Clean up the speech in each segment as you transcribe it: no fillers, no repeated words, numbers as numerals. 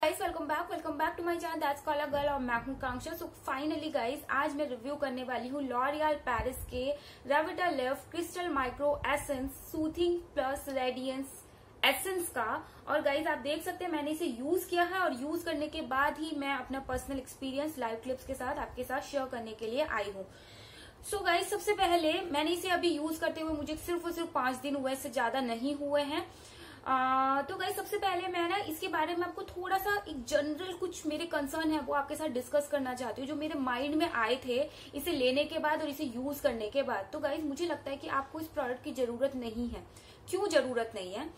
Guys welcome back to my channel that's call a girl और मैं हूं Kanksha. So finally guys आज मैं रिव्यू करने वाली हूं लॉरियल पेरिस के Revitalift Crystal Micro Essence soothing plus radiance essence का। और गाइस आप देख सकते हैं मैंने इसे यूज किया है और यूज करने के बाद ही मैं अपना पर्सनल एक्सपीरियंस लाइव क्लिप्स के साथ आपके साथ शेयर करने के लिए आई हूँ। सो गाइस सबसे पहले मैंने इसे अभी यूज करते हुए मुझे सिर्फ और सिर्फ 5 दिन हुए, इससे ज्यादा नहीं हुए हैं। तो गाइस सबसे पहले मैं ना इसके बारे में आपको थोड़ा सा एक जनरल कुछ मेरे कंसर्न है वो आपके साथ डिस्कस करना चाहती हूँ जो मेरे माइंड में आए थे इसे लेने के बाद और इसे यूज करने के बाद। तो गाइस मुझे लगता है कि आपको इस प्रोडक्ट की जरूरत नहीं है। क्यों जरूरत नहीं है?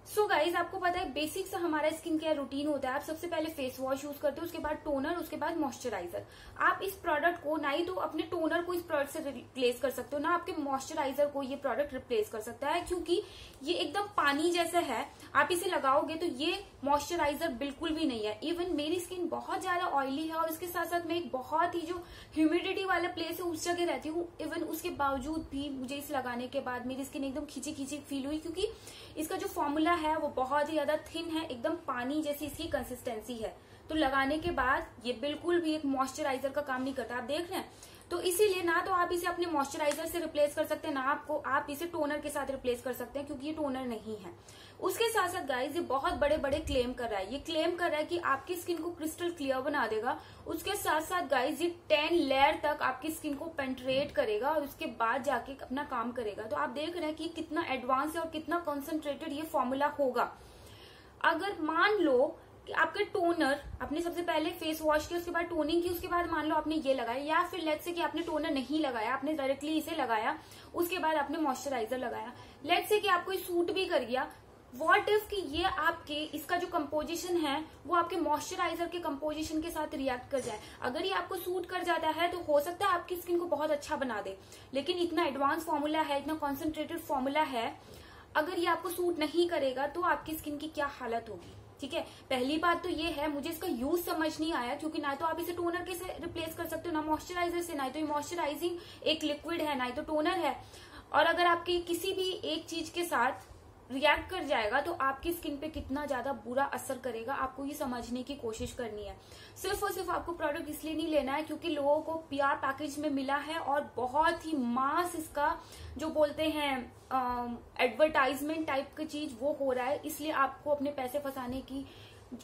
सो गाइज आपको पता है बेसिक सा हमारा स्किन केयर रूटीन होता है। आप सबसे पहले फेस वॉश यूज करते हो, उसके बाद टोनर, उसके बाद मॉइस्चराइजर। आप इस प्रोडक्ट को ना ही तो अपने टोनर को इस प्रोडक्ट से रिप्लेस कर सकते हो ना आपके मॉइस्चराइजर को ये प्रोडक्ट रिप्लेस कर सकता है, क्योंकि ये एकदम पानी जैसा है। आप इसे लगाओगे तो ये मॉइस्चराइजर बिल्कुल भी नहीं है। इवन मेरी स्किन बहुत ज्यादा ऑयली है और इसके साथ साथ मैं एक बहुत ही जो ह्यूमिडिटी वाला प्लेस है उस जगह रहती हूँ। इवन उसके बावजूद भी मुझे इस लगाने के बाद मेरी स्किन एकदम खिंची खिंची फील हुई, क्योंकि इसका जो फॉर्मूला है वो बहुत ही ज्यादा थिन है, एकदम पानी जैसी इसकी कंसिस्टेंसी है। तो लगाने के बाद ये बिल्कुल भी एक मॉइस्चराइजर का काम नहीं करता। आप देख रहे हैं, तो इसीलिए ना तो आप इसे अपने मॉइस्चराइजर से रिप्लेस कर सकते हैं, ना आप इसे टोनर के साथ रिप्लेस कर सकते हैं, क्योंकि ये टोनर नहीं है। उसके साथ साथ गाइज ये बहुत बड़े बड़े क्लेम कर रहा है। ये क्लेम कर रहा है कि आपकी स्किन को क्रिस्टल क्लियर बना देगा। उसके साथ साथ गाइज ये 10 लेयर तक आपकी स्किन को पेंट्रेट करेगा और उसके बाद जाके अपना काम करेगा। तो आप देख रहे हैं कि कितना एडवांस है और कितना कॉन्सेंट्रेटेड ये फॉर्मूला होगा। अगर मान लो कि आपके टोनर आपने सबसे पहले फेस वॉश किया, उसके बाद टोनिंग की, उसके बाद मान लो आपने ये लगाया, या फिर लेट्स से कि आपने टोनर नहीं लगाया, आपने डायरेक्टली इसे लगाया, उसके बाद आपने मॉइस्चराइजर लगाया, लेट्स से कि आपको सूट भी कर गया। व्हाट इफ कि ये आपके इसका जो कंपोजिशन है वो आपके मॉइस्चराइजर के कंपोजिशन के साथ रिएक्ट कर जाए। अगर ये आपको सूट कर जाता है तो हो सकता है आपकी स्किन को बहुत अच्छा बना दे, लेकिन इतना एडवांस फॉर्मूला है, इतना कॉन्सेंट्रेटेड फॉर्मूला है, अगर ये आपको सूट नहीं करेगा तो आपकी स्किन की क्या हालत होगी। ठीक है, पहली बात तो ये है मुझे इसका यूज समझ नहीं आया, क्योंकि ना तो आप इसे टोनर के से रिप्लेस कर सकते हो, ना मॉइस्चराइजर से, ना तो ये मॉइस्चराइजिंग एक लिक्विड है, ना तो टोनर है। और अगर आपकी किसी भी एक चीज के साथ रिएक्ट कर जाएगा तो आपकी स्किन पे कितना ज्यादा बुरा असर करेगा, आपको ये समझने की कोशिश करनी है। सिर्फ और सिर्फ आपको प्रोडक्ट इसलिए नहीं लेना है क्योंकि लोगों को पीआर पैकेज में मिला है और बहुत ही मास इसका जो बोलते हैं एडवर्टाइजमेंट टाइप की चीज वो हो रहा है, इसलिए आपको अपने पैसे फंसाने की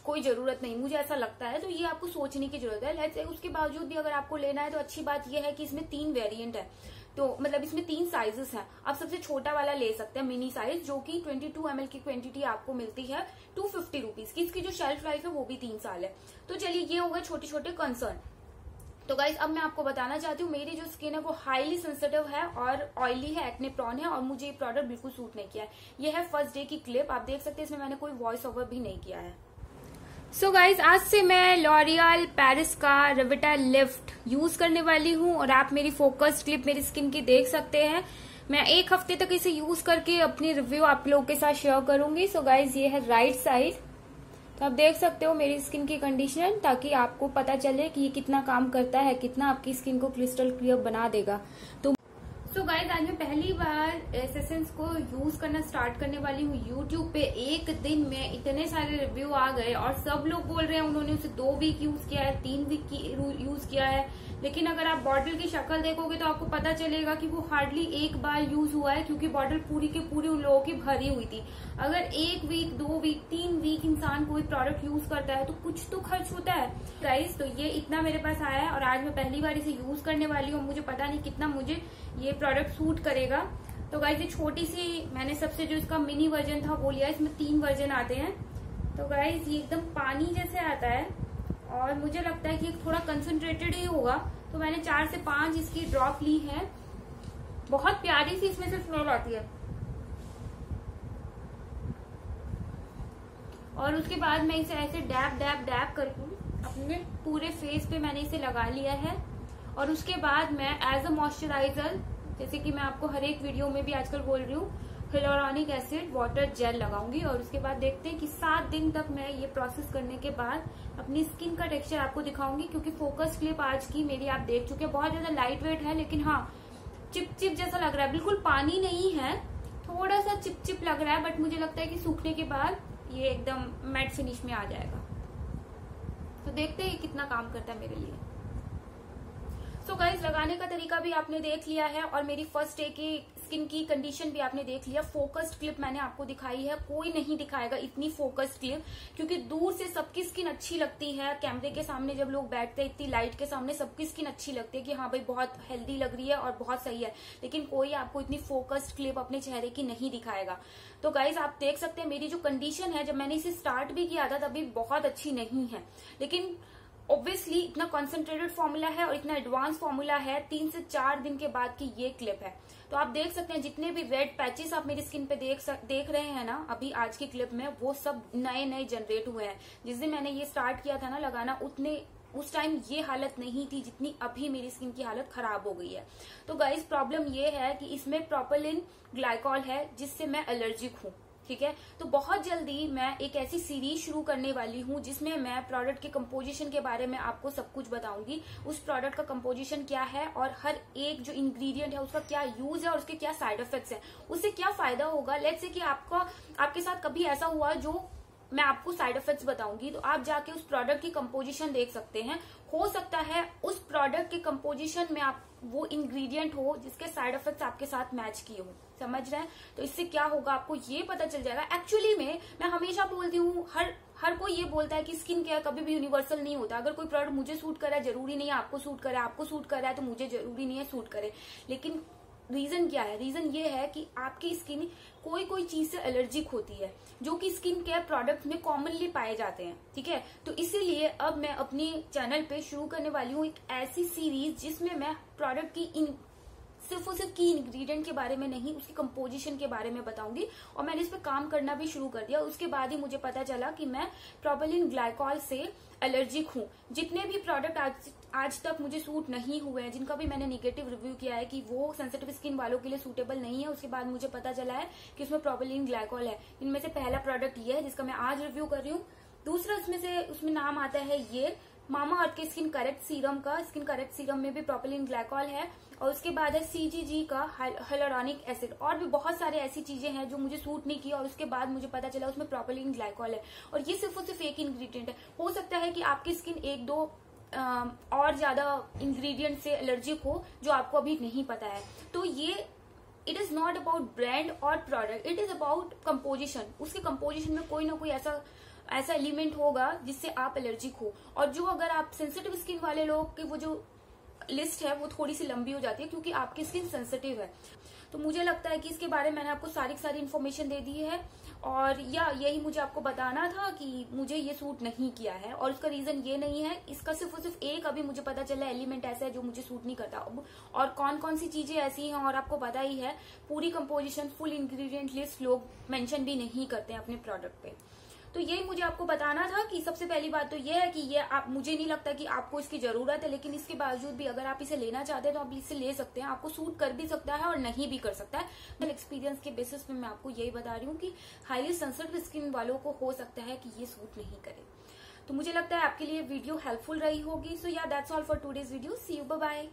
कोई जरूरत नहीं, मुझे ऐसा लगता है। तो ये आपको सोचने की जरूरत है। लेट्स से उसके बावजूद भी अगर आपको लेना है तो अच्छी बात यह है कि इसमें 3 वेरिएंट है, तो मतलब इसमें 3 साइजेस हैं। आप सबसे छोटा वाला ले सकते हैं, मिनी साइज, जो कि 22 ml की क्वांटिटी आपको मिलती है 250 रुपीज की। इसकी जो शेल्फ लाइफ है वो भी 3 साल है। तो चलिए ये हो गए छोटे छोटे कंसर्न। तो गाइज अब मैं आपको बताना चाहती हूँ मेरी जो स्किन है वो हाईली सेंसिटिव है और ऑयली है, एक्ने प्रोन है, और मुझे ये प्रोडक्ट बिल्कुल सूट नहीं किया है। ये है फर्स्ट डे की क्लिप, आप देख सकते हैं इसमें मैंने कोई वॉइस ओवर भी नहीं किया है। सो गाइज आज से मैं लॉरियल पेरिस का रेविटालिफ्ट यूज करने वाली हूँ और आप मेरी फोकस्ड क्लिप मेरी स्किन की देख सकते हैं। मैं 1 हफ्ते तक इसे यूज करके अपनी रिव्यू आप लोगों के साथ शेयर करूंगी। सो गाइज ये है राइट साइड, तो आप देख सकते हो मेरी स्किन की कंडीशन, ताकि आपको पता चले कि ये कितना काम करता है, कितना आपकी स्किन को क्रिस्टल क्लियर बना देगा। तो गाइज आज मैं पहली बार एसेंस को यूज करना स्टार्ट करने वाली हूँ यूट्यूब पे। एक दिन में इतने सारे रिव्यू आ गए और सब लोग बोल रहे हैं उन्होंने उसे 2 वीक यूज किया है, 3 वीक की यूज किया है, लेकिन अगर आप बॉटल की शक्ल देखोगे तो आपको पता चलेगा कि वो हार्डली 1 बार यूज हुआ है, क्योंकि बॉटल पूरी की पूरी उन लोगों की भरी हुई थी। अगर 1 वीक 2 वीक 3 वीक इंसान कोई प्रोडक्ट यूज करता है तो कुछ तो खर्च होता है गाइज। तो ये इतना मेरे पास आया है और आज मैं पहली बार इसे यूज करने वाली हूँ। मुझे पता नहीं कितना मुझे ये प्रोडक्ट सूट करेगा। तो गाइज ये छोटी सी मैंने सबसे जो इसका मिनी वर्जन था वो लिया, इसमें 3 वर्जन आते हैं। तो गाइज ये एकदम पानी जैसे आता है और मुझे लगता है कि थोड़ा कंसंट्रेटेड ही होगा, तो मैंने 4 से 5 इसकी ड्रॉप ली है। बहुत प्यारी सी इसमें से स्मेल आती है। और उसके बाद मैं इसे ऐसे डैब डैब डैब करके अपने पूरे फेस पे मैंने इसे लगा लिया है। और उसके बाद मैं एज अ मॉइस्चराइजर, जैसे कि मैं आपको हर एक वीडियो में भी आजकल बोल रही हूँ, हियालुरोनिक एसिड वाटर जेल लगाऊंगी। और उसके बाद देखते हैं कि 7 दिन तक मैं ये प्रोसेस करने के बाद अपनी स्किन का टेक्सचर आपको दिखाऊंगी। क्योंकि फोकस क्लिप आज की मेरी आप देख चुके हैं, बहुत ज्यादा लाइट वेट है, लेकिन हाँ चिपचिप जैसा लग रहा है, बिल्कुल पानी नहीं है, थोड़ा सा चिपचिप लग रहा है, बट मुझे लगता है कि सूखने के बाद ये एकदम मैट फिनिश में आ जाएगा। देखते हैं कितना काम करता है मेरे लिए। सो गाइज, लगाने का तरीका भी आपने देख लिया है और मेरी फर्स्ट डे की स्किन की कंडीशन भी आपने देख लिया। फोकस्ड क्लिप मैंने आपको दिखाई है, कोई नहीं दिखाएगा इतनी फोकस्ड क्लिप, क्योंकि दूर से सबकी स्किन अच्छी लगती है। कैमरे के सामने जब लोग बैठते हैं इतनी लाइट के सामने सबकी स्किन अच्छी लगती है कि हाँ भाई बहुत हेल्दी लग रही है और बहुत सही है, लेकिन कोई आपको इतनी फोकस्ड क्लिप अपने चेहरे की नहीं दिखाएगा। तो गाइज आप देख सकते हैं मेरी जो कंडीशन है, जब मैंने इसे स्टार्ट भी किया था तभी बहुत अच्छी नहीं है, लेकिन ऑब्वियसली इतना कॉन्सेंट्रेटेड फॉर्मूला है और इतना एडवांस फॉर्मूला है, 3 से 4 दिन के बाद की ये क्लिप है। तो आप देख सकते हैं जितने भी रेड पैचेस आप मेरी स्किन पे देख रहे हैं ना अभी आज की क्लिप में, वो सब नए नए जनरेट हुए हैं। जिस दिन मैंने ये स्टार्ट किया था ना लगाना, उस टाइम ये हालत नहीं थी जितनी अभी मेरी स्किन की हालत खराब हो गई है। तो गाइस प्रॉब्लम ये है कि इसमें प्रोपिलीन ग्लाइकॉल है जिससे मैं एलर्जिक हूँ, ठीक है। तो बहुत जल्दी मैं एक ऐसी सीरीज शुरू करने वाली हूँ जिसमें मैं प्रोडक्ट के कंपोजिशन के बारे में आपको सब कुछ बताऊंगी। उस प्रोडक्ट का कंपोजिशन क्या है और हर एक जो इंग्रेडिएंट है उसका क्या यूज है और उसके क्या साइड इफेक्ट्स है, उससे क्या फायदा होगा। लेट्स से कि आपके साथ कभी ऐसा हुआ जो मैं आपको साइड इफेक्ट्स बताऊंगी, तो आप जाके उस प्रोडक्ट की कंपोजिशन देख सकते हैं। हो सकता है उस प्रोडक्ट के कंपोजिशन में आप वो इंग्रेडिएंट हो जिसके साइड इफेक्ट्स आपके साथ मैच किए हो, समझ रहे हैं। तो इससे क्या होगा आपको ये पता चल जाएगा। एक्चुअली में मैं हमेशा बोलती हूँ, हर कोई ये बोलता है कि स्किन केयर कभी भी यूनिवर्सल नहीं होता। अगर कोई प्रोडक्ट मुझे सूट कर रहा है जरूरी नहीं है आपको सूट करे, आपको सूट कर रहा है तो मुझे जरूरी नहीं है सूट करे। लेकिन रीजन क्या है? रीजन ये है कि आपकी स्किन कोई चीज से एलर्जिक होती है जो कि स्किन केयर प्रोडक्ट में कॉमनली पाए जाते हैं, ठीक है। तो इसीलिए अब मैं अपनी चैनल पे शुरू करने वाली हूँ एक ऐसी सीरीज जिसमें मैं प्रोडक्ट की सिर्फ और सिर्फ की इंग्रेडिएंट के बारे में नहीं, उसकी कंपोजिशन के बारे में बताऊंगी। और मैंने इस पे काम करना भी शुरू कर दिया। उसके बाद ही मुझे पता चला कि मैं प्रोपिलीन ग्लाइकॉल से एलर्जिक हूँ। जितने भी प्रोडक्ट आज तक मुझे सूट नहीं हुए हैं, जिनका भी मैंने निगेटिव रिव्यू किया है कि वो सेंसिटिव स्किन वालों के लिए सूटेबल नहीं है, उसके बाद मुझे पता चला है कि उसमें प्रोपिलीन ग्लाइकॉल है। इनमें से पहला प्रोडक्ट ये है जिसका मैं आज रिव्यू कर रही हूँ। दूसरा उसमें नाम आता है ये मामा अर्थ के स्किन करेक्ट सीरम का। स्किन करेक्ट सीरम में भी प्रोपिलीन ग्लाइकॉल है। और उसके बाद है CGG का हाइलुरोनिक एसिड। और भी बहुत सारे ऐसी चीजें हैं जो मुझे सूट नहीं की और उसके बाद मुझे पता चला उसमें प्रोपिलीन ग्लाइकॉल है। और ये सिर्फ और सिर्फ एक इंग्रेडिएंट है। हो सकता है कि आपकी स्किन एक दो और ज्यादा इंग्रेडिएंट से एलर्जिक हो जो आपको अभी नहीं पता है। तो ये it is not about brand और product, it is about composition. उसके कंपोजिशन में कोई ना कोई ऐसा एलिमेंट होगा जिससे आप एलर्जिक हो। और जो अगर आप सेंसिटिव स्किन वाले लोग की वो जो लिस्ट है वो थोड़ी सी लंबी हो जाती है क्योंकि आपकी स्किन सेंसिटिव है। तो मुझे लगता है कि इसके बारे में मैंने आपको सारी इन्फॉर्मेशन दे दी है और यही मुझे आपको बताना था कि मुझे ये सूट नहीं किया है। और उसका रीजन ये नहीं है, इसका सिर्फ और सिर्फ एक अभी मुझे पता चला एलिमेंट ऐसा है जो मुझे सूट नहीं करता। और कौन कौन सी चीजें ऐसी हैं और आपको पता ही है, पूरी कंपोजिशन फुल इंग्रेडिएंट लिस्ट लोग मेंशन भी नहीं करते हैं अपने प्रोडक्ट पे। तो यही मुझे आपको बताना था कि सबसे पहली बात तो ये है कि मुझे नहीं लगता कि आपको इसकी जरूरत है, लेकिन इसके बावजूद भी अगर आप इसे लेना चाहते हैं तो आप इसे ले सकते हैं। आपको सूट कर भी सकता है और नहीं भी कर सकता है। एक्सपीरियंस के बेसिस पे मैं आपको यही बता रही हूँ कि हाईली सेंसिटिव स्किन वालों को हो सकता है कि ये सूट नहीं करे। तो मुझे लगता है आपके लिए वीडियो हेल्पफुल रही होगी। So yeah that's all for today's video. See you, bye bye.